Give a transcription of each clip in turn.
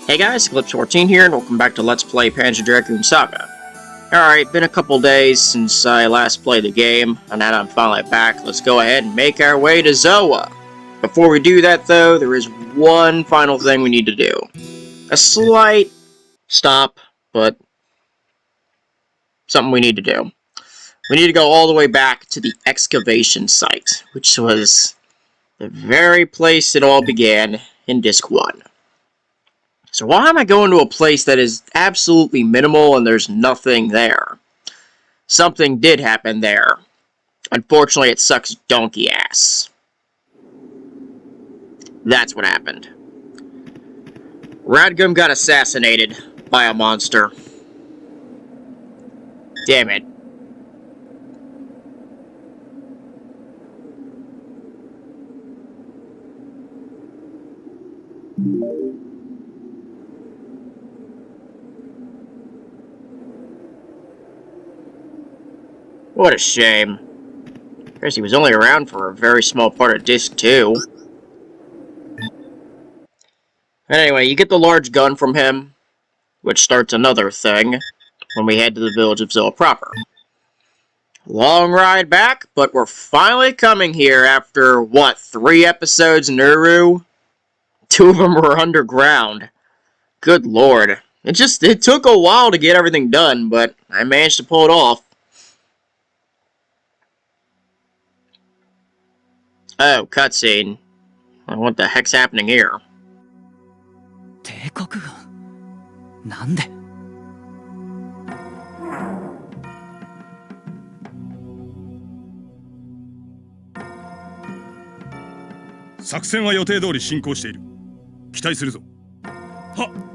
Hey guys, Eclipse14 here, and welcome back to Let's Play Panzer Dragoon Saga. Alright, been a couple days since I last played the game, and now I'm finally back. Let's go ahead and make our way to Zoah. Before we do that, though, there is one final thing we need to do. A slight stop, but something we need to do. We need to go all the way back to the excavation site, which was the very place it all began in Disc 1. So why am I going to a place that is absolutely minimal and there's nothing there? Something did happen there. Unfortunately, it sucks donkey ass. That's what happened. Dragoon got assassinated by a monster. Damn it. What a shame. I guess he was only around for a very small part of Disc 2. Anyway, you get the large gun from him, which starts another thing when we head to the village of Zoah proper. Long ride back, but we're finally coming here after, what, 3 episodes in Uru? 2 of them were underground. Good lord. It took a while to get everything done, but I managed to pull it off. Oh, cutscene. What the heck's happening here? 帝国軍なんで作戦は予定通り進行している。期待するぞ。はっ。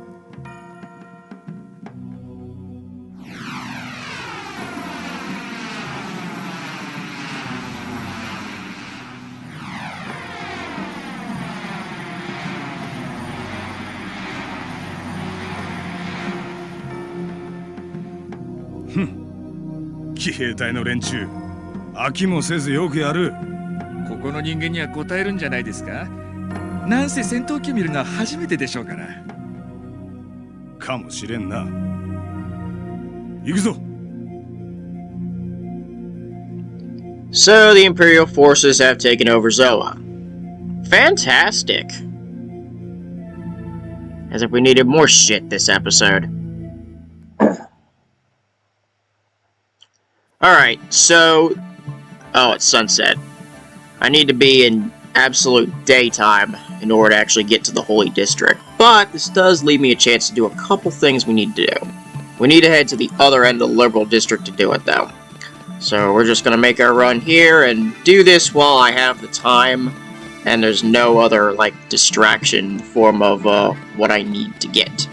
騎兵隊の連中、飽きもせずよくやる。ここの人間には答えるんじゃないですか。なんせ戦闘機見るのは初めてでしょうから。かもしれんな。行くぞ。So the Imperial forces have taken over Zoah. Fantastic. As if we needed more shit this episode. Alright, so... Oh, it's sunset. I need to be in absolute daytime in order to actually get to the Holy District. But this does leave me a chance to do a couple things we need to do. We need to head to the other end of the Liberal District to do it, though. So we're just going to make our run here and do this while I have the time. And there's no other, like, distraction form of what I need to get.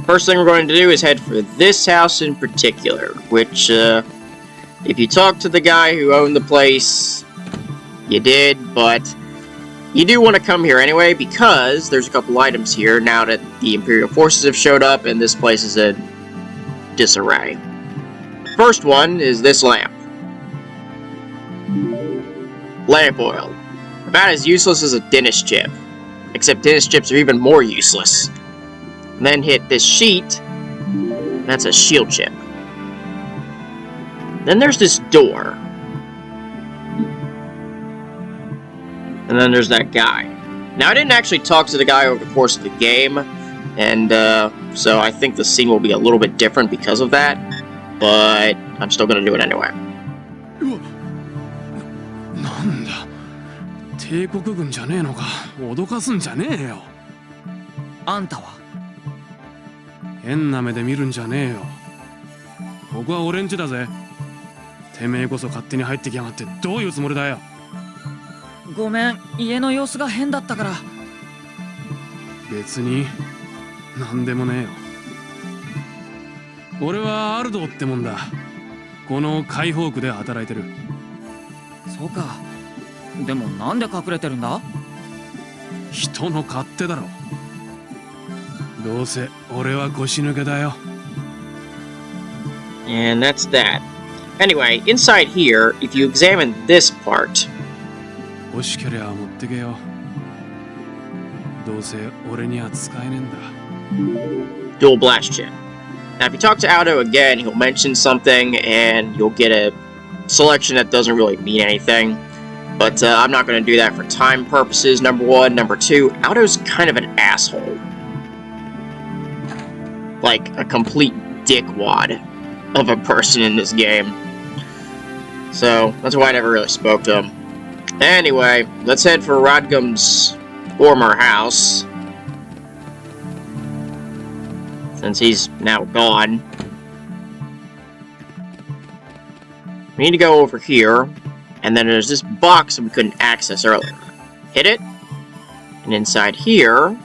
First thing we're going to do is head for this house in particular, which, if you talk to the guy who owned the place, you did, but you do want to come here anyway, because there's a couple items here now that the Imperial forces have showed up, and this place is in disarray. First one is this lamp. Lamp oil. About as useless as a dentist chip, except dentist chips are even more useless. And then hit this sheet. That's a shield chip. Then there's this door. And then there's that guy. Now, I didn't actually talk to the guy over the course of the game, and so I think the scene will be a little bit different because of that, but I'm still gonna do it anyway. なんだ帝国軍じゃねえのか脅かすんじゃねえよあんたは変な目で見るんじゃねえよここは俺んちだぜてめえこそ勝手に入ってきやがってどういうつもりだよごめん家の様子が変だったから別になんでもねえよ俺はアルドーってもんだこの解放区で働いてるそうかでもなんで隠れてるんだ人の勝手だろどうせ俺は腰抜けだよ And that's that. Anyway, inside here, if you examine this part... 欲しけりゃ持ってけよどうせ俺には使えねえんだ。 Dual blast chip. Now, if you talk to Aldo again, he'll mention something, and you'll get a selection that doesn't really mean anything. But I'm not going to do that for time purposes, number one. Number two, Aldo's kind of an asshole. Like, a complete dickwad of a person in this game. So, that's why I never really spoke to him. Anyway, let's head for Rodgum's former house. Since he's now gone. We need to go over here. And then there's this box that we couldn't access earlier. Hit it. And inside here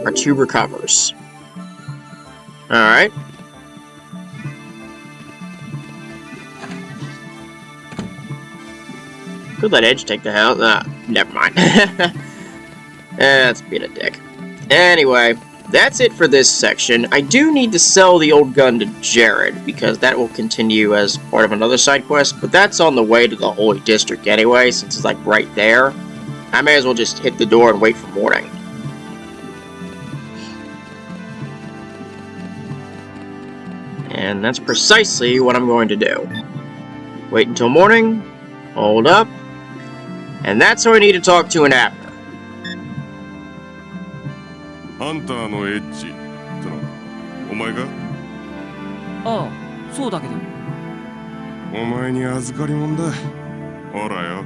are 2 recovers. Alright. Could let Edge take the house. Never mind. That's being a dick. Anyway, that's it for this section. I do need to sell the old gun to Jared, because that will continue as part of another side quest, but that's on the way to the Holy District anyway, since it's like right there. I may as well just hit the door and wait for morning. And that's precisely what I'm going to do. Wait until morning, hold up, and that's who I need to talk to in Abner. ハンターのエッジってのお前が？ああ、そうだけど。お前に預かりもんだ。ほらよ。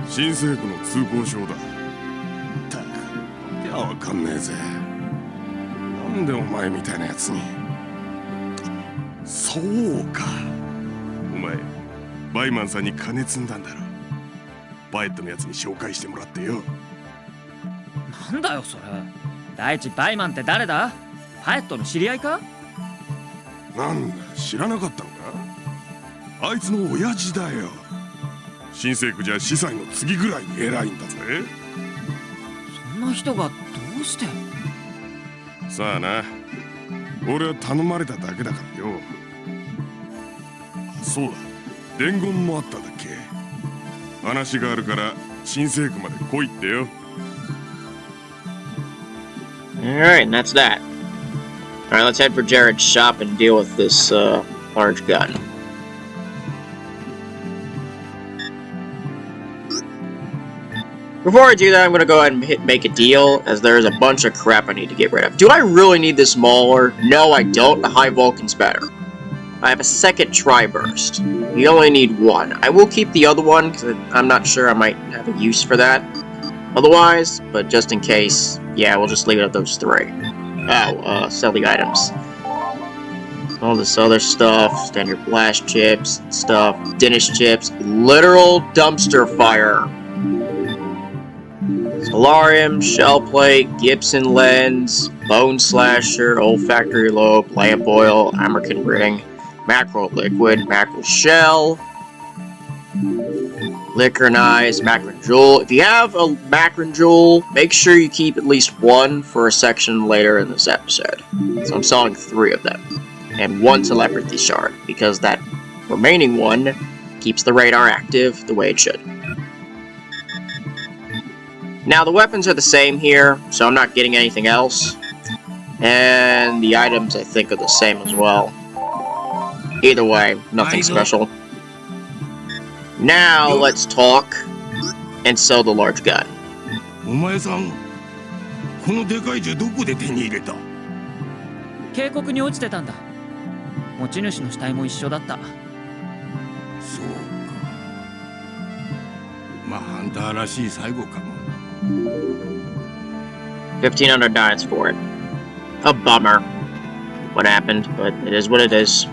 新政府の通行証だ。たく、いやわかんねえぜ。なんでお前みたいなやつに。そうか。お前、バイマンさんに金積んだんだろ。バイエットのやつに紹介してもらってよ。なんだよそれ。第一バイマンって誰だ？ハヤットの知り合いか？なんだ、知らなかったのか？あいつの親父だよ。新政府じゃ司祭の次ぐらいに偉いんだぜ。そんな人がどうして？さあな、俺は頼まれただけだからよ。そうだ、伝言もあったんだっけ。話があるから新政府まで来いってよ。Alright, and that's that. Alright, let's head for Jared's shop and deal with this large gun. Before I do that, I'm going to go ahead and make a deal, as there's a bunch of crap I need to get rid of. Do I really need this Mauler? No, I don't. The High Vulcan's better. I have a second Tri-Burst. You only need 1. I will keep the other one, because I'm not sure I might have a use for that otherwise, but just in case, yeah, we'll just leave it at those 3. Oh, sell the items. All this other stuff, standard blast chips, stuff, Dennis chips, literal dumpster fire. Solarium, shell plate, Gibson lens, bone slasher, olfactory lobe, lamp oil, American ring, macro liquid, macro shell, liquor knives, macron jewel. If you have a macron jewel, make sure you keep at least 1 for a section later in this episode. So I'm selling 3 of them, and 1 telepathy shard, because that remaining 1 keeps the radar active the way it should. Now, the weapons are the same here, so I'm not getting anything else. And the items, I think, are the same as well. Either way, nothing special. Now, let's talk and sell the large gun. お前さん、このでかい銃どこで手に入れた？渓谷に落ちてたんだ。持ち主の死体も一緒だった。そうか。まあ、ハンターらしい最後かも。$1,500 for it. A bummer. What happened, but it is what it is.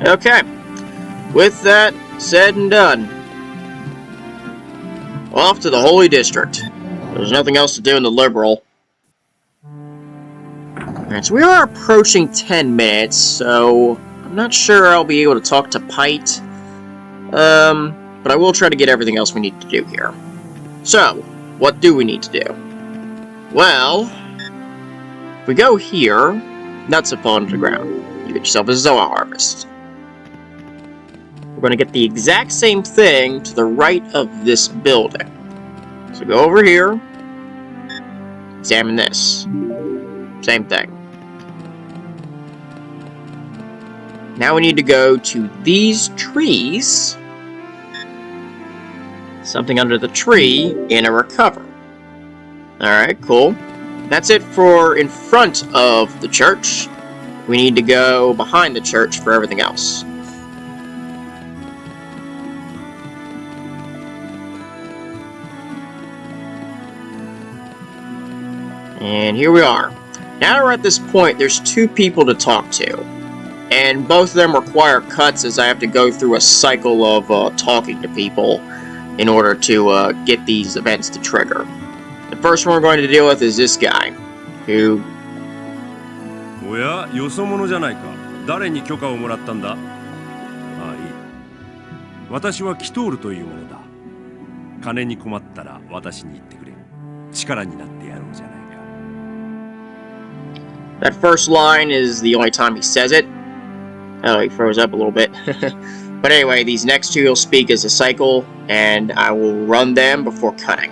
Okay. With that said and done, off to the Holy District. There's nothing else to do in the Liberal. Alright, so we are approaching 10 minutes, so I'm not sure I'll be able to talk to Pite. But I will try to get everything else we need to do here. So, what do we need to do? Well, if we go here, nuts have fallen to the ground. You get yourself a Zoah harvest. going to get the exact same thing to the right of this building. So go over here. Examine this. Same thing. Now we need to go to these trees. Something under the tree in a recover. Alright, cool. That's it for in front of the church. We need to go behind the church for everything else. And here we are. Now we're at this point, there's two people to talk to. And both of them require cuts as I have to go through a cycle of talking to people in order to get these events to trigger. The first one we're going to deal with is this guy, who... おや、よそ者じゃないか。誰に許可をもらったんだ？ああ、いい。私はキトールというものだ。金に困ったら私に言ってくれ。力になってやろうじゃないか。That first line is the only time he says it. Oh, he froze up a little bit. But anyway, these next two he'll speak as a cycle, and I will run them before cutting.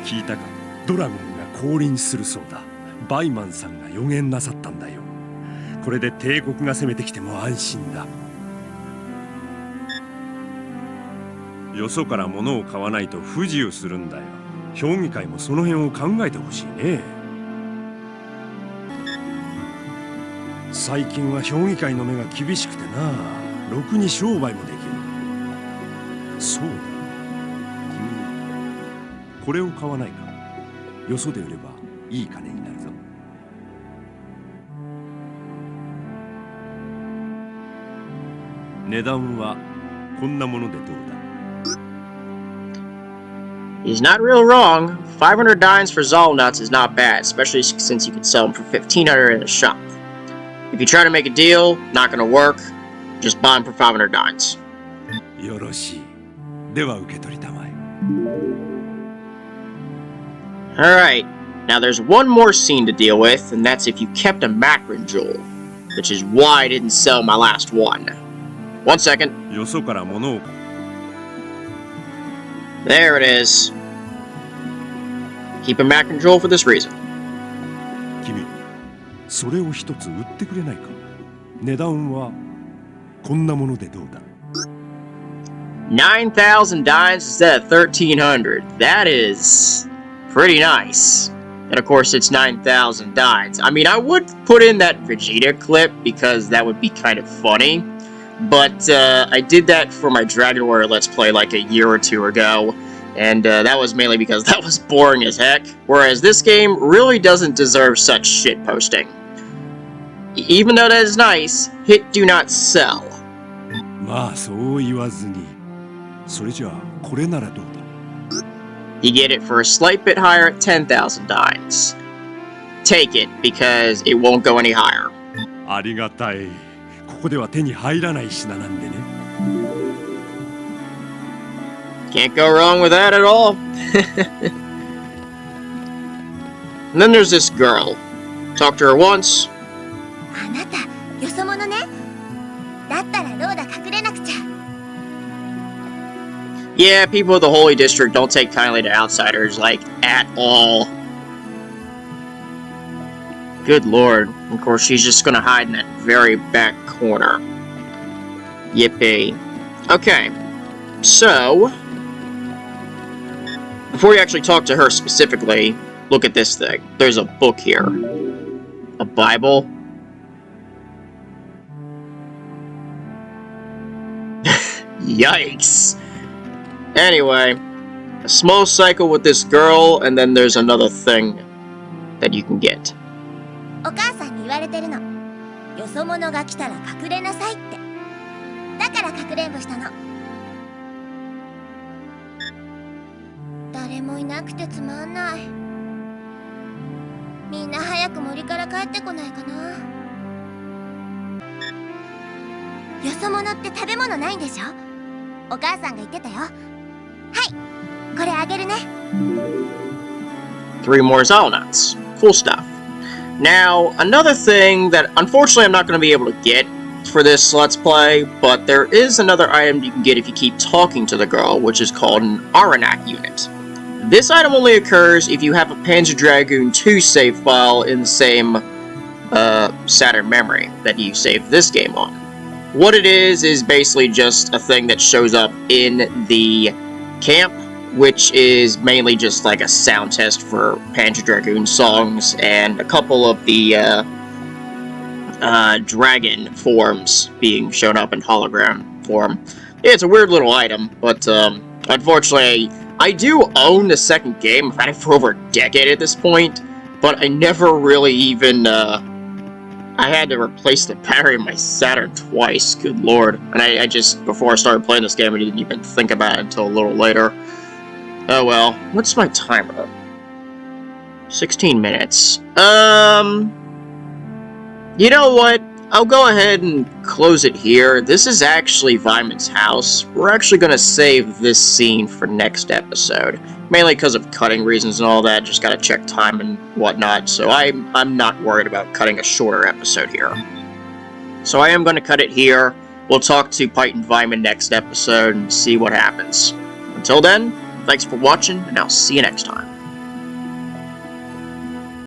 聞いたか？ドラゴンが降臨するそうだ。バイマンさんが予言なさったんだよ。これで帝国が攻めてきても安心だ。よそから物を買わないと不自由するんだよ。評議会もその辺を考えてほしいね。最近は評議会の目が厳しくてな、ろくに商売もできる。そうだ、君これを買わないか。よそで売ればいい金になるぞ。値段はこんなものでどうだ。He's not real wrong. 500 dimes for Zollnuts is not bad, especially since you can sell them for 1500 in a shop. If you try to make a deal, not gonna work. Just buy them for 500 dimes. よろしい。では受け取りたまえ。Alright, now there's one more scene to deal with, and that's if you kept a macron jewel, which is why I didn't sell my last one. 1 second. よそから物を。There it is. Keep a macron jewel for this reason. 君、それを一つ売ってくれないか。値段はこんなものでどうだ。9,000 dimes instead of 1,300. That is pretty nice. And of course, it's 9,000 dimes. I mean, I would put in that Vegeta clip because that would be kind of funny. But I did that for my Dragon Warrior Let's Play like a year or two ago. And that was mainly because that was boring as heck. Whereas this game really doesn't deserve such shit posting. Even though that is nice, hit do not sell. まあそう言わずに。それじゃあこれならどうだ。You get it for a slight bit higher at 10,000 dimes. Take it, because it won't go any higher. ありがたい。ここでは手に入らない品なんでね。Can't go wrong with that at all. And then there's this girl. Talked to her once. あなた、よそ者ね。だったらどうだ、隠れなくちゃ。Yeah, people of the Holy District don't take kindly to outsiders, like, at all. Good lord. Of course, she's just gonna hide in that very back corner. Yippee. Okay. So, before you actually talk to her specifically, look at this thing. There's a book here. A Bible. Yikes. Anyway, a small cycle with this girl, and then there's another thing that you can get. お母さんに言われてるの。よそ者が来たら隠れなさいって。だからかくれんぼしたの。誰もいなくてつまんない。みんな早く森から帰ってこないかな。よそ者って食べ物ないんでしょ？お母さんが言ってたよ。はい、これあげるね。 3 more Zollnuts. Cool stuff. Now, another thing that unfortunately I'm not going to be able to get for this Let's Play, but there is another item you can get if you keep talking to the girl, which is called an Aranak unit. This item only occurs if you have a Panzer Dragoon 2 save file in the same Saturn memory that you saved this game on. What it is basically just a thing that shows up in the camp, which is mainly just like a sound test for Panzer Dragoon songs and a couple of the dragon forms being shown up in hologram form. Yeah, it's a weird little item, but unfortunately, I do own the second game. I've had it for over a decade at this point, but I never really even, I had to replace the battery in my Saturn twice, good lord. And I just, before I started playing this game, I didn't even think about it until a little later. Oh well, what's my timer? 16 minutes. You know what? I'll go ahead and close it here. This is actually Vyman's house. We're actually going to save this scene for next episode. Mainly because of cutting reasons and all that. Just gotta check time and whatnot. So I'm not worried about cutting a shorter episode here. So I am going to cut it here. We'll talk to Pite and Vyman next episode and see what happens. Until then, thanks for watching, and I'll see you next time.